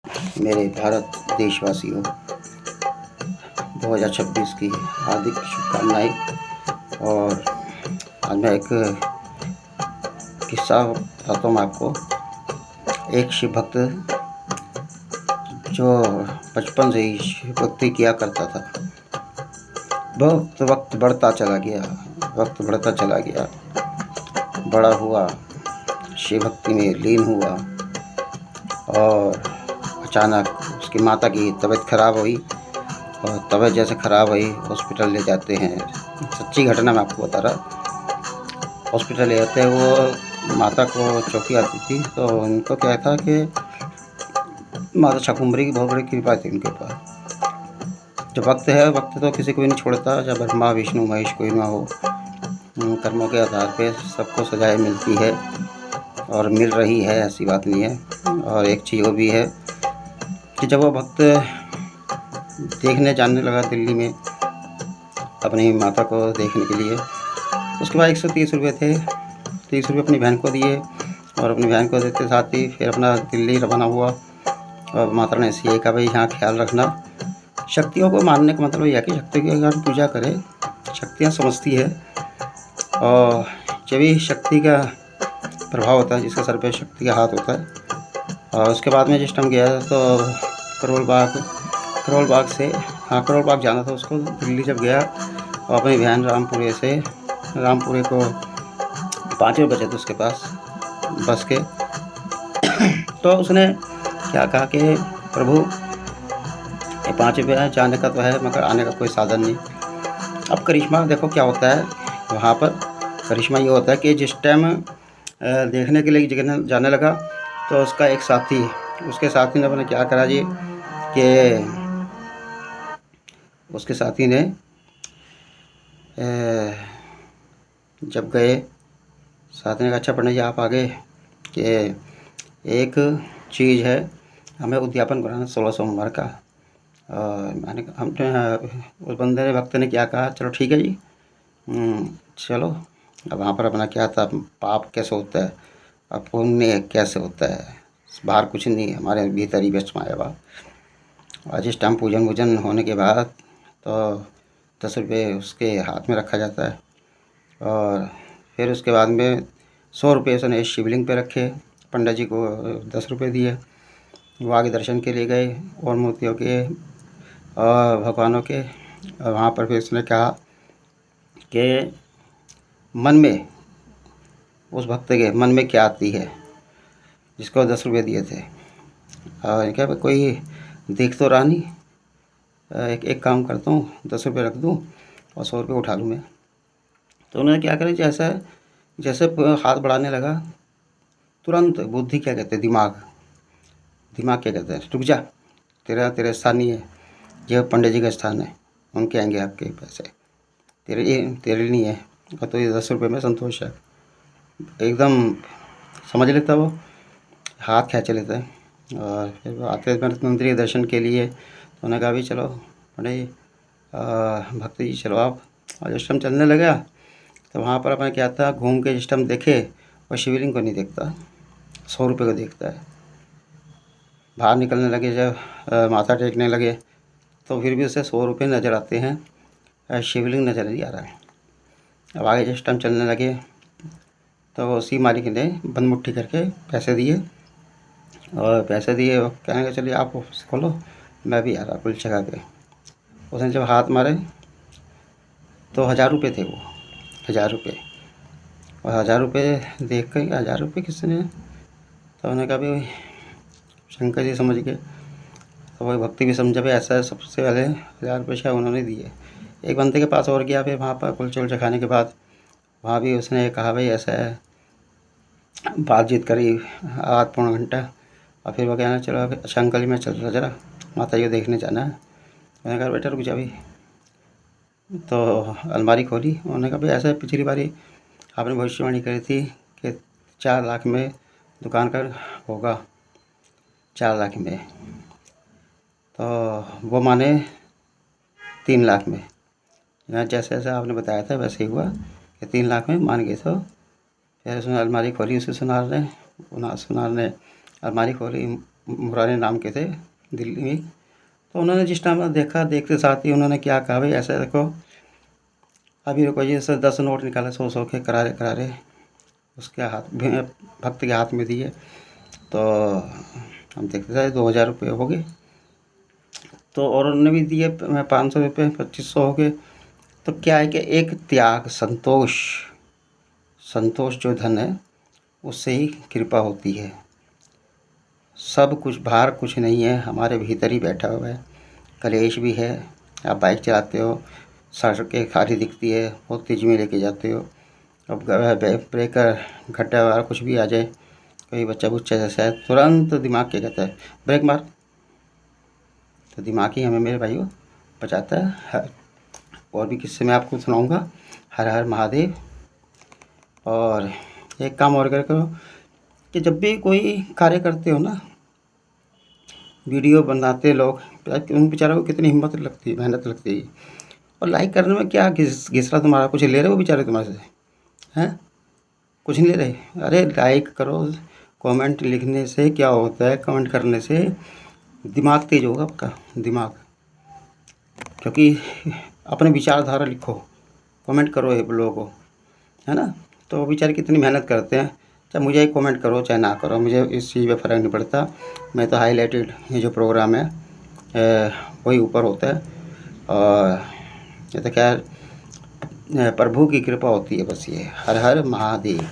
मेरे भारत देशवासियों, 2026 की हार्दिक शुभकामनाएं। और आज मैं एक किस्सा बताता हूँ आपको। एक शिव भक्त जो बचपन से ही शिव भक्ति किया करता था, वक्त बढ़ता चला गया, बड़ा हुआ, शिव भक्ति में लीन हुआ और अचानक उसकी माता की तबीयत खराब हुई। और तबीयत जैसे ख़राब हुई, हॉस्पिटल ले जाते हैं। सच्ची घटना मैं आपको बता रहा। हॉस्पिटल ले जाते हैं, वो माता को चौकी आती थी, तो उनको क्या था कि माता शाकुंभरी की बहुत बड़ी कृपा थी उनके ऊपर। जो वक्त तो किसी को भी नहीं छोड़ता, जब ब्रह्मा विष्णु महेश कोई ना हो। कर्मों के आधार पे सबको सजाएं मिलती है और मिल रही है, ऐसी बात नहीं है। और एक चीज़ वो भी है कि जब वो भक्त देखने जाने लगा दिल्ली में अपनी माता को देखने के लिए, उसके बाद 130 रुपये थे, 30 रुपये अपनी बहन को दिए और अपनी बहन को देते साथ ही फिर अपना दिल्ली रवाना हुआ। और माता ने ऐसे कहा, भाई यहाँ ख्याल रखना। शक्तियों को मानने का मतलब यह है कि शक्ति की अगर पूजा करें, शक्तियाँ समझती है। और जब भी शक्ति का प्रभाव होता है, जिसके सर पे शक्ति का हाथ होता है। और उसके बाद में जिस टाइम गया तो करोल बाग से करोल बाग जाना था उसको। दिल्ली जब गया और अपनी बहन रामपुरे को 5 बजे थे उसके पास बस के। तो उसने क्या कहा कि प्रभु, ये 5 बजे जाने का तो है, मगर आने का कोई साधन नहीं। अब करिश्मा देखो क्या होता है वहाँ पर। करिश्मा ये होता है कि जिस टाइम देखने के लिए जगह जाने लगा, तो उसका एक साथी, उसके साथी ने अपने क्या करा जी कि उसके साथी ने जब गए, साथी ने कहा, अच्छा पंडित जी आप आ गए, कि एक चीज़ है, हमें उद्यापन कराना 16 सोमवार का। मैंने हमने उस बंदे ने, भक्त ने क्या कहा, चलो ठीक है जी, चलो। अब वहाँ पर अपना क्या था, पाप कैसे होता है और पुण्य कैसे होता है, बाहर कुछ नहीं है, हमारे भीतर ही व्यस्त माया हुआ। और जिस टाइम पूजन होने के बाद तो 10 रुपये उसके हाथ में रखा जाता है। और फिर उसके बाद में 100 रुपये उसने शिवलिंग पे रखे, पंडित जी को 10 रुपये दिए। वो आगे दर्शन के लिए गए और मूर्तियों के और भगवानों के। और वहाँ पर फिर उसने कहा कि मन में, उस भक्त के मन में क्या आती है जिसको 10 रुपये दिए थे। और क्या कोई देख तो रहा नहीं, एक काम करता हूँ, 10 रुपये रख दूँ और 100 रुपये उठा लूँ मैं। तो उन्होंने क्या करा, जैसे हाथ बढ़ाने लगा, तुरंत बुद्धि क्या कहते हैं, दिमाग क्या कहते हैं, रुक जा, तेरा स्थान नहीं है, यह पंडित जी का स्थान है, उनके आएंगे आपके पैसे, तेरे नहीं है। और तो ये 10 रुपये में संतोष है, एकदम समझ लेता वो, हाथ खींच लेता है। और फिर वो आते मंदिर दर्शन के लिए, तो उन्होंने कहा, भी चलो पंडित जी, भक्ति जी चलो आप। और जिस टाइम चलने लगा तो वहाँ पर अपना क्या था, घूम के जिस टाइम देखे, और शिवलिंग को नहीं देखता, 100 रुपये को देखता है। बाहर निकलने लगे, जब माथा टेकने लगे, तो फिर भी उसे 100 रुपये नज़र आते हैं, शिवलिंग नज़र नहीं आ रहा है। अब आगे जिस टाइम चलने लगे तो उसी मालिक ने बंद मुट्ठी करके पैसे दिए। और पैसे दिए, कहने का चलिए आप ऑफिस खोलो, मैं भी आ रहा कुल जगह पे। उसने जब हाथ मारे तो 1000 रुपये थे वो, 1000 रुपये। और 1000 रुपये देख कर, 1000 रुपये किसने, तो उन्होंने कहा, भाई शंकर जी समझ गए। तो वही भक्ति भी समझा, भाई ऐसा है। सबसे पहले 1000 रुपये शायद उन्होंने दिए। एक बंदे के पास और गया, फिर वहाँ पर कुलचे खाने के बाद वहाँ भी उसने कहा, भाई ऐसा है, बातचीत करी आध पौना घंटा। और फिर वो कहना, चलो अच्छा अंकल जी मैं चल रहा, ज़रा माता जी को देखने जाना है। मैंने कहा, बेटा रुक जा भाई। तो अलमारी खोली, उन्होंने कहा, भाई ऐसा है, पिछली बारी आपने भविष्यवाणी करी थी कि 4 लाख में दुकान का होगा, 4 लाख में, तो वो माने 3 लाख में। यहाँ जैसे जैसे आपने बताया था वैसे ही हुआ कि 3 लाख में मान गए। तो फिर उसने अलमारी खोली, उसे सुनार ने अलमारी खोली, मुरारी नाम के थे दिल्ली में। तो उन्होंने जिस टाइम देखा, देखते साथ ही उन्होंने क्या कहा, भाई ऐसे देखो अभी रुको, ये से 10 नोट निकाले 100-100 के करारे करारे, उसके हाथ भक्त के हाथ में दिए। तो हम देखते थे 2000 रुपये हो गए। तो और उन्होंने भी दिए 500 रुपये, 2500 हो गए। तो क्या है कि एक त्याग, संतोष जो धन है उससे ही कृपा होती है। सब कुछ बाहर कुछ नहीं है, हमारे भीतर ही बैठा हुआ है। कलेश भी है, आप बाइक चलाते हो, सड़कें खाली दिखती है, बहुत तेज़ी में लेके जाते हो, अब ब्रेकर गड्ढा वगैरह कुछ भी आ जाए, कोई बच्चा बुच्चा जैसा है, तुरंत दिमाग क्या कहता है, ब्रेक मार। तो दिमाग ही हमें मेरे भाइयों बचाता है। और भी किस्से मैं आपको सुनाऊंगा। हर हर महादेव। और एक काम और करो कि जब भी कोई कार्य करते हो ना, वीडियो बनाते लोग, उन बेचारों को कितनी हिम्मत लगती है, मेहनत लगती है। और लाइक करने में क्या घिस रहा, तुम्हारा कुछ ले रहे हो बेचारे तुम्हारे से, हैं? कुछ नहीं ले रहे। अरे लाइक करो, कमेंट लिखने से क्या होता है, कमेंट करने से दिमाग तेज होगा आपका दिमाग, क्योंकि अपने विचारधारा लिखो, कमेंट करो ये लोगों को, है ना। तो बेचारे कितनी मेहनत करते हैं। चाहे मुझे कमेंट करो चाहे ना करो, मुझे इस चीज़ में फ़र्क नहीं पड़ता। मैं तो हाईलाइटेड ये जो प्रोग्राम है वही ऊपर होता है। और ये तो खैर प्रभु की कृपा होती है बस। ये हर हर महादेव।